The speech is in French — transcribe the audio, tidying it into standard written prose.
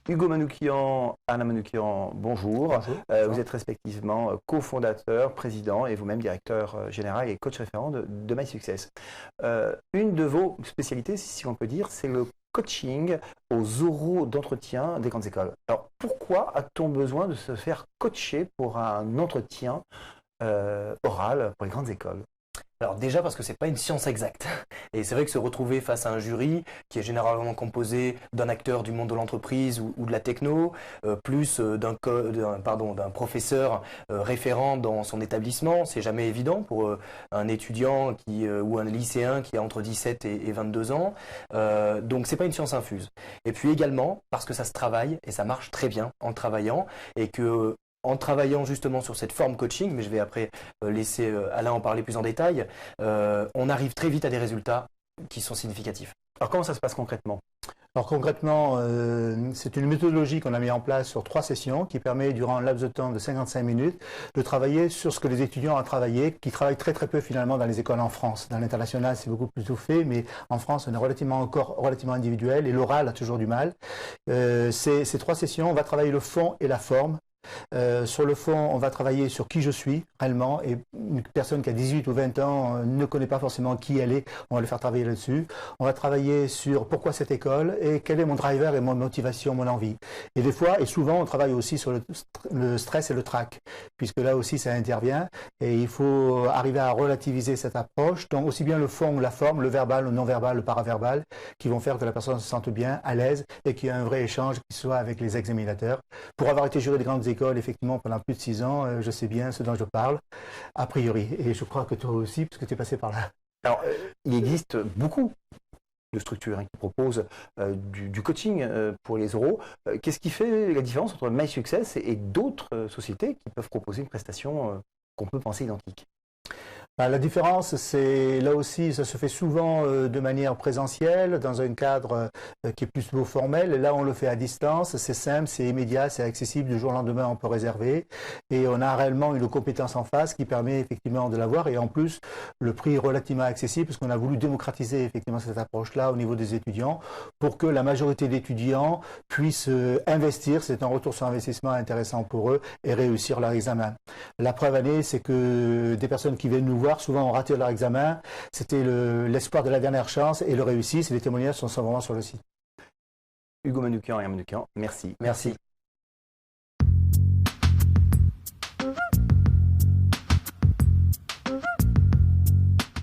Hugo Manoukian, Anna Manoukian, bonjour. Bonjour. Vous êtes respectivement cofondateur, président et vous-même directeur général et coach référent de MySuccess. Une de vos spécialités, si on peut dire, c'est le coaching aux oraux d'entretien des grandes écoles. Alors pourquoi a-t-on besoin de se faire coacher pour un entretien oral pour les grandes écoles? Alors déjà parce que c'est pas une science exacte. Et c'est vrai que se retrouver face à un jury qui est généralement composé d'un acteur du monde de l'entreprise ou de la techno, plus d'un professeur référent dans son établissement, c'est jamais évident pour un étudiant ou un lycéen qui a entre 17 et 22 ans. Donc c'est pas une science infuse. Et puis également parce que ça se travaille et ça marche très bien en travaillant et que en travaillant justement sur cette forme coaching, mais je vais après laisser Alain en parler plus en détail, on arrive très vite à des résultats qui sont significatifs. Alors comment ça se passe concrètement? Alors concrètement, c'est une méthodologie qu'on a mis en place sur 3 sessions qui permet durant un laps de temps de 55 minutes de travailler sur ce que les étudiants ont travaillé, qui travaillent très peu finalement dans les écoles en France. Dans l'international, c'est beaucoup plus tout fait, mais en France, on est encore relativement individuel et l'oral a toujours du mal. Ces 3 sessions, on va travailler le fond et la forme. Sur le fond, on va travailler sur qui je suis réellement, et une personne qui a 18 ou 20 ans ne connaît pas forcément qui elle est, on va le faire travailler là-dessus. On va travailler sur pourquoi cette école et quel est mon driver et mon motivation, mon envie. Et des fois, et souvent, on travaille aussi sur le stress et le trac, puisque là aussi ça intervient et il faut arriver à relativiser cette approche. Donc aussi bien le fond ou la forme, le verbal, le non-verbal, le paraverbal, qui vont faire que la personne se sente bien, à l'aise et qu'il y ait un vrai échange qui soit avec les examinateurs. Pour avoir été juré de grandes écoles, effectivement, pendant plus de 6 ans, je sais bien ce dont je parle, a priori. Et je crois que toi aussi, parce que tu es passé par là. Alors, il existe beaucoup de structures qui proposent du coaching pour les oraux. Qu'est-ce qui fait la différence entre MySuccess et d'autres sociétés qui peuvent proposer une prestation qu'on peut penser identique? La différence, c'est là aussi, ça se fait souvent de manière présentielle, dans un cadre qui est plus formel. Et là, on le fait à distance, c'est simple, c'est immédiat, c'est accessible, du jour au lendemain, on peut réserver. Et on a réellement une compétence en face qui permet effectivement de l'avoir. Et en plus, le prix est relativement accessible, parce qu'on a voulu démocratiser effectivement cette approche-là au niveau des étudiants, pour que la majorité d'étudiants puissent investir. C'est un retour sur investissement intéressant pour eux et réussir leur examen. La preuve année, c'est que des personnes qui viennent nous voir, souvent ont raté leur examen, c'était l'espoir de la dernière chance et le réussissent, et les témoignages sont vraiment sur le site. Hugo Manoukian et Anna Manoukian, merci. Merci.